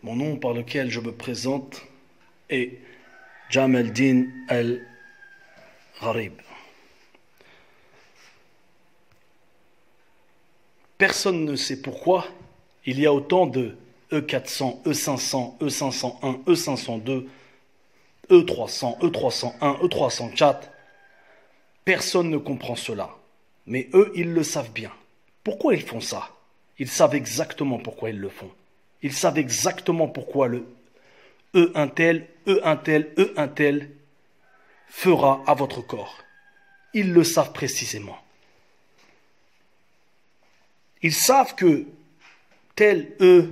Mon nom par lequel je me présente est Jamaldeen Al-Gharib. Personne ne sait pourquoi il y a autant de E400, E500, E501, E502, E300, E301, E304. Personne ne comprend cela. Mais eux, ils le savent bien. Pourquoi ils font ça? Ils savent exactement pourquoi ils le font. Ils savent exactement pourquoi le E1 tel, E1 tel, E1 tel fera à votre corps. Ils le savent précisément. Ils savent que tel E,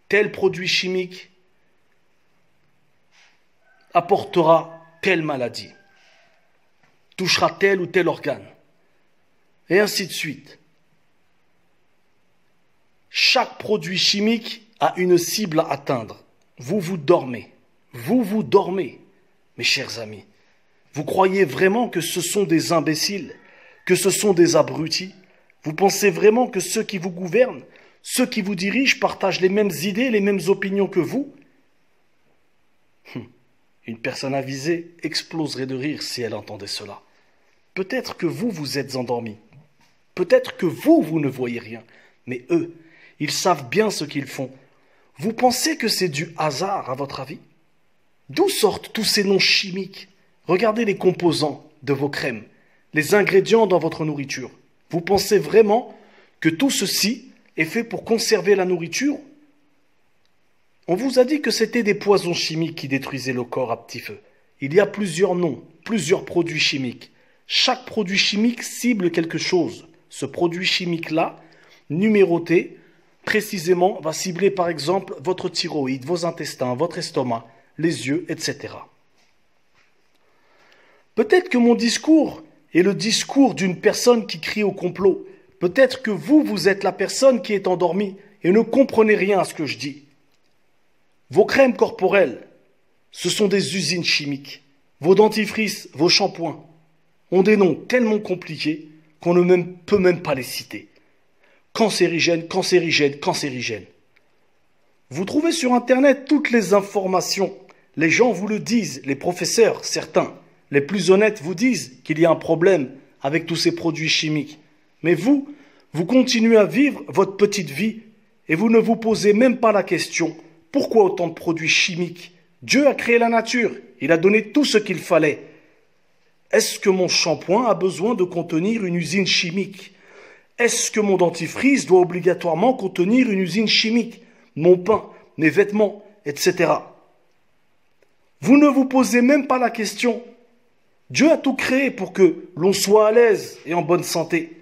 tel produit chimique apportera telle maladie, touchera tel ou tel organe, et ainsi de suite. Chaque produit chimique a une cible à atteindre. Vous dormez. Vous dormez, mes chers amis. Vous croyez vraiment que ce sont des imbéciles, que ce sont des abrutis? Vous pensez vraiment que ceux qui vous gouvernent, ceux qui vous dirigent partagent les mêmes idées, les mêmes opinions que vous? Une personne avisée exploserait de rire si elle entendait cela. Peut-être que vous êtes endormis. Peut-être que vous ne voyez rien. Mais eux, ils savent bien ce qu'ils font. Vous pensez que c'est du hasard, à votre avis? D'où sortent tous ces noms chimiques? Regardez les composants de vos crèmes, les ingrédients dans votre nourriture. Vous pensez vraiment que tout ceci est fait pour conserver la nourriture? On vous a dit que c'était des poisons chimiques qui détruisaient le corps à petit feu. Il y a plusieurs noms, plusieurs produits chimiques. Chaque produit chimique cible quelque chose. Ce produit chimique-là, numéroté, précisément, va cibler par exemple votre thyroïde, vos intestins, votre estomac, les yeux, etc. Peut-être que mon discours est le discours d'une personne qui crie au complot. Peut-être que vous êtes la personne qui est endormie et ne comprenez rien à ce que je dis. Vos crèmes corporelles, ce sont des usines chimiques. Vos dentifrices, vos shampoings ont des noms tellement compliqués qu'on ne peut même pas les citer. Cancérigène, cancérigène, cancérigène. Vous trouvez sur Internet toutes les informations. Les gens vous le disent, les professeurs, certains, les plus honnêtes vous disent qu'il y a un problème avec tous ces produits chimiques. Mais vous continuez à vivre votre petite vie et vous ne vous posez même pas la question. Pourquoi autant de produits chimiques? Dieu a créé la nature, il a donné tout ce qu'il fallait. Est-ce que mon shampoing a besoin de contenir une usine chimique? Est-ce que mon dentifrice doit obligatoirement contenir une usine chimique? Mon pain, mes vêtements, etc. Vous ne vous posez même pas la question. Dieu a tout créé pour que l'on soit à l'aise et en bonne santé.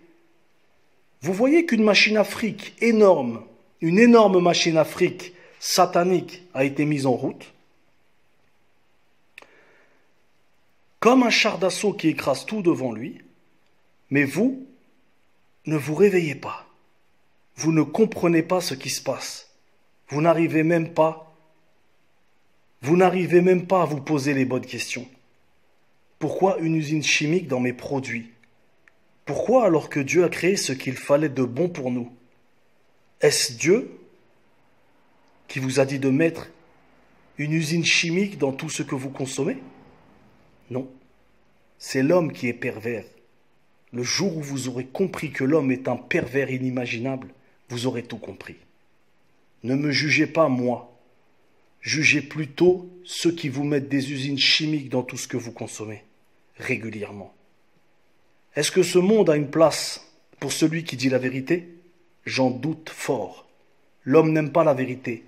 Vous voyez qu'une machine à fric énorme, une énorme machine à fric satanique a été mise en route, comme un char d'assaut qui écrase tout devant lui, mais vous ne vous réveillez pas. Vous ne comprenez pas ce qui se passe. Vous n'arrivez même pas à vous poser les bonnes questions. Pourquoi une usine chimique dans mes produits? Pourquoi alors que Dieu a créé ce qu'il fallait de bon pour nous? Est-ce Dieu qui vous a dit de mettre une usine chimique dans tout ce que vous consommez? Non, c'est l'homme qui est pervers. Le jour où vous aurez compris que l'homme est un pervers inimaginable, vous aurez tout compris. Ne me jugez pas moi, jugez plutôt ceux qui vous mettent des usines chimiques dans tout ce que vous consommez, régulièrement. Est-ce que ce monde a une place pour celui qui dit la vérité? J'en doute fort. L'homme n'aime pas la vérité.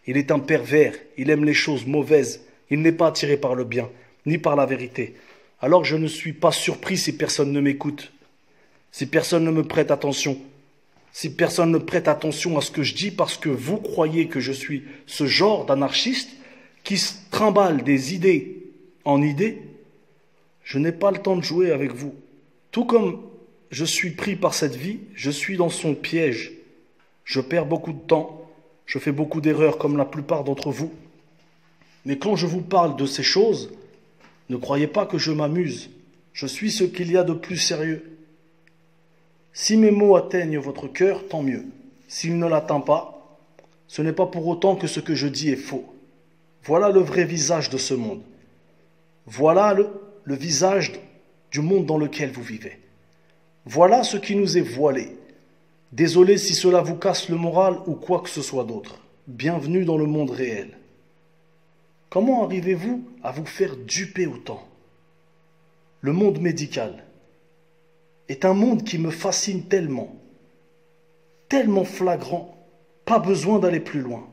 Il est un pervers, il aime les choses mauvaises, il n'est pas attiré par le bien, ni par la vérité. Alors je ne suis pas surpris si personne ne m'écoute, si personne ne me prête attention, si personne ne prête attention à ce que je dis parce que vous croyez que je suis ce genre d'anarchiste qui se trimballe des idées en idées. Je n'ai pas le temps de jouer avec vous. Tout comme je suis pris par cette vie, je suis dans son piège. Je perds beaucoup de temps, je fais beaucoup d'erreurs comme la plupart d'entre vous. Mais quand je vous parle de ces choses, ne croyez pas que je m'amuse. Je suis ce qu'il y a de plus sérieux. Si mes mots atteignent votre cœur, tant mieux. S'ils ne l'atteignent pas, ce n'est pas pour autant que ce que je dis est faux. Voilà le vrai visage de ce monde. Voilà le visage du monde dans lequel vous vivez. Voilà ce qui nous est voilé. Désolé si cela vous casse le moral ou quoi que ce soit d'autre. Bienvenue dans le monde réel. Comment arrivez-vous à vous faire duper autant? Le monde médical est un monde qui me fascine tellement, tellement flagrant, pas besoin d'aller plus loin.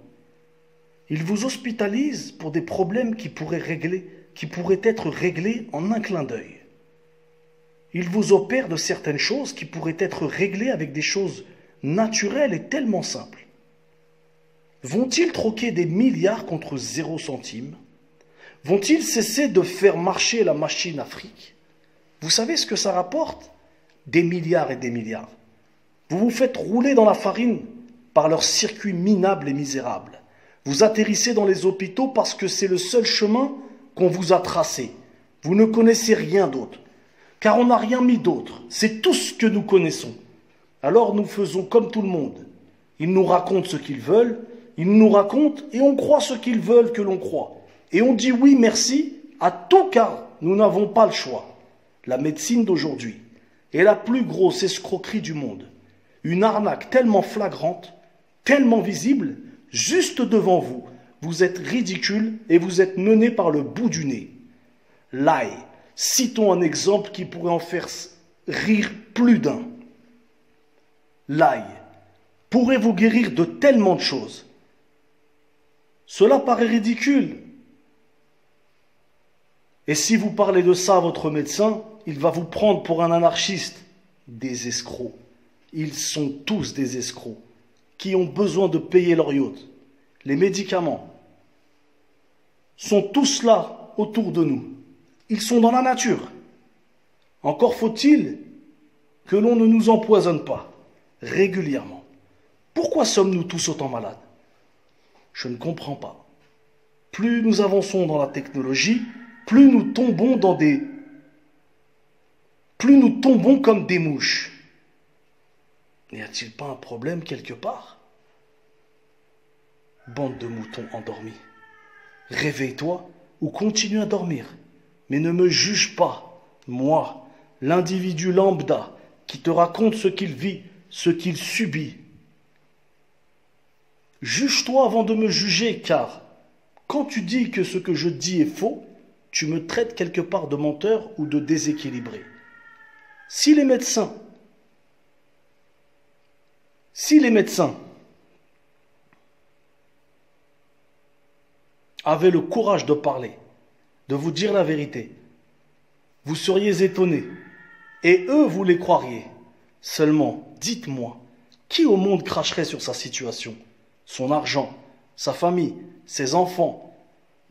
Il vous hospitalise pour des problèmes qui pourraient être réglés en un clin d'œil. Il vous opère de certaines choses qui pourraient être réglées avec des choses naturelles et tellement simples. Vont-ils troquer des milliards contre 0 centime? Vont-ils cesser de faire marcher la machine Afrique? Vous savez ce que ça rapporte? Des milliards et des milliards. Vous vous faites rouler dans la farine par leurs circuits minables et misérables. Vous atterrissez dans les hôpitaux parce que c'est le seul chemin qu'on vous a tracé. Vous ne connaissez rien d'autre, car on n'a rien mis d'autre. C'est tout ce que nous connaissons. Alors nous faisons comme tout le monde. Ils nous racontent ce qu'ils veulent, ils nous racontent et on croit ce qu'ils veulent que l'on croit. Et on dit oui merci à tout car nous n'avons pas le choix. La médecine d'aujourd'hui est la plus grosse escroquerie du monde. Une arnaque tellement flagrante, tellement visible, juste devant vous. Vous êtes ridicule et vous êtes mené par le bout du nez. L'ail, citons un exemple qui pourrait en faire rire plus d'un. L'ail pourrait vous guérir de tellement de choses. Cela paraît ridicule. Et si vous parlez de ça à votre médecin, il va vous prendre pour un anarchiste. Des escrocs. Ils sont tous des escrocs qui ont besoin de payer leur yacht. Les médicaments sont tous là autour de nous. Ils sont dans la nature. Encore faut-il que l'on ne nous empoisonne pas régulièrement. Pourquoi sommes-nous tous autant malades? Je ne comprends pas. Plus nous avançons dans la technologie, plus nous tombons comme des mouches. N'y a-t-il pas un problème quelque part? Bande de moutons endormis. Réveille-toi ou continue à dormir. Mais ne me juge pas, moi, l'individu lambda, qui te raconte ce qu'il vit, ce qu'il subit. Juge-toi avant de me juger, car quand tu dis que ce que je dis est faux, tu me traites quelque part de menteur ou de déséquilibré. Si les médecins avaient le courage de parler, de vous dire la vérité, vous seriez étonnés, et eux vous les croiriez. Seulement, dites-moi, qui au monde cracherait sur sa situation, son argent, sa famille, ses enfants?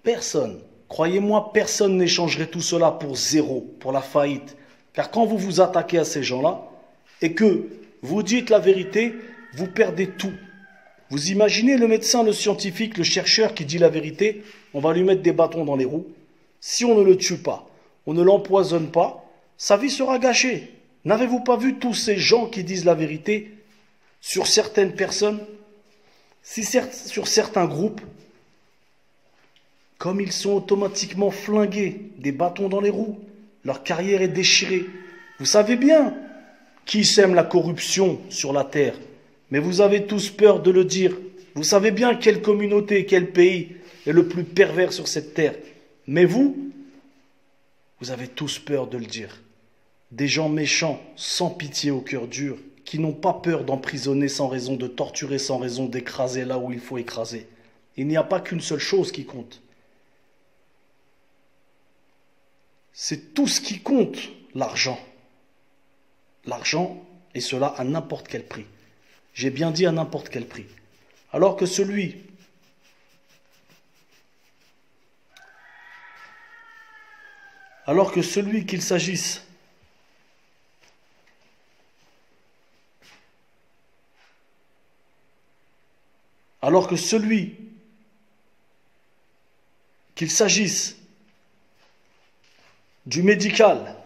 Personne. Croyez-moi, personne n'échangerait tout cela pour zéro, pour la faillite. Car quand vous vous attaquez à ces gens-là, et que vous dites la vérité, vous perdez tout. Vous imaginez le médecin, le scientifique, le chercheur qui dit la vérité, on va lui mettre des bâtons dans les roues. Si on ne le tue pas, on ne l'empoisonne pas, sa vie sera gâchée. N'avez-vous pas vu tous ces gens qui disent la vérité sur certaines personnes, sur certains groupes, comme ils sont automatiquement flingués, des bâtons dans les roues, leur carrière est déchirée. Vous savez bien qui sème la corruption sur la terre, mais vous avez tous peur de le dire. Vous savez bien quelle communauté, quel pays est le plus pervers sur cette terre. Mais vous avez tous peur de le dire. Des gens méchants, sans pitié au cœur dur, qui n'ont pas peur d'emprisonner sans raison, de torturer sans raison, d'écraser là où il faut écraser. Il n'y a pas qu'une seule chose qui compte. C'est tout ce qui compte, l'argent. L'argent, et cela à n'importe quel prix. J'ai bien dit à n'importe quel prix. Alors que celui qu'il s'agisse du médical,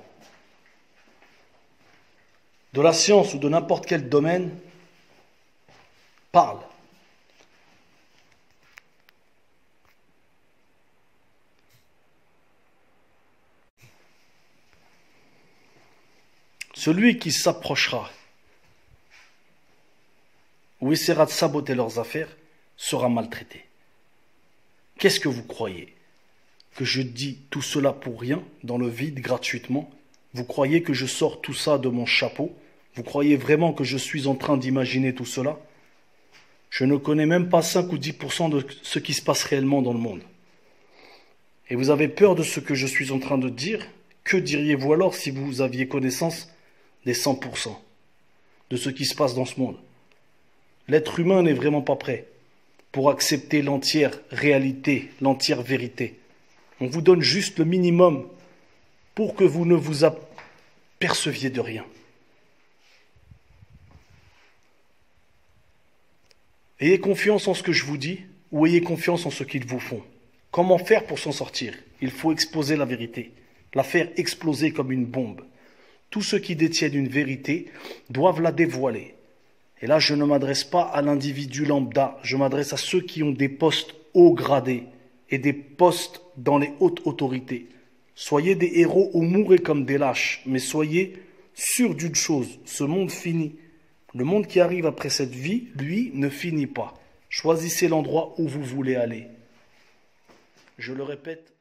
de la science ou de n'importe quel domaine, parle. Celui qui s'approchera ou essaiera de saboter leurs affaires sera maltraité. Qu'est-ce que vous croyez? Que je dis tout cela pour rien, dans le vide, gratuitement? Vous croyez que je sors tout ça de mon chapeau? Vous croyez vraiment que je suis en train d'imaginer tout cela? Je ne connais même pas 5 ou 10% de ce qui se passe réellement dans le monde. Et vous avez peur de ce que je suis en train de dire? Que diriez-vous alors si vous aviez connaissance des 100% de ce qui se passe dans ce monde? L'être humain n'est vraiment pas prêt pour accepter l'entière réalité, l'entière vérité. On vous donne juste le minimum pour que vous ne vous aperceviez de rien. Ayez confiance en ce que je vous dis ou ayez confiance en ce qu'ils vous font. Comment faire pour s'en sortir? Il faut exposer la vérité, la faire exploser comme une bombe. Tous ceux qui détiennent une vérité doivent la dévoiler. Et là, je ne m'adresse pas à l'individu lambda, je m'adresse à ceux qui ont des postes haut gradés et des postes dans les hautes autorités. Soyez des héros ou mourrez comme des lâches, mais soyez sûrs d'une chose, ce monde finit. Le monde qui arrive après cette vie, lui, ne finit pas. Choisissez l'endroit où vous voulez aller. Je le répète,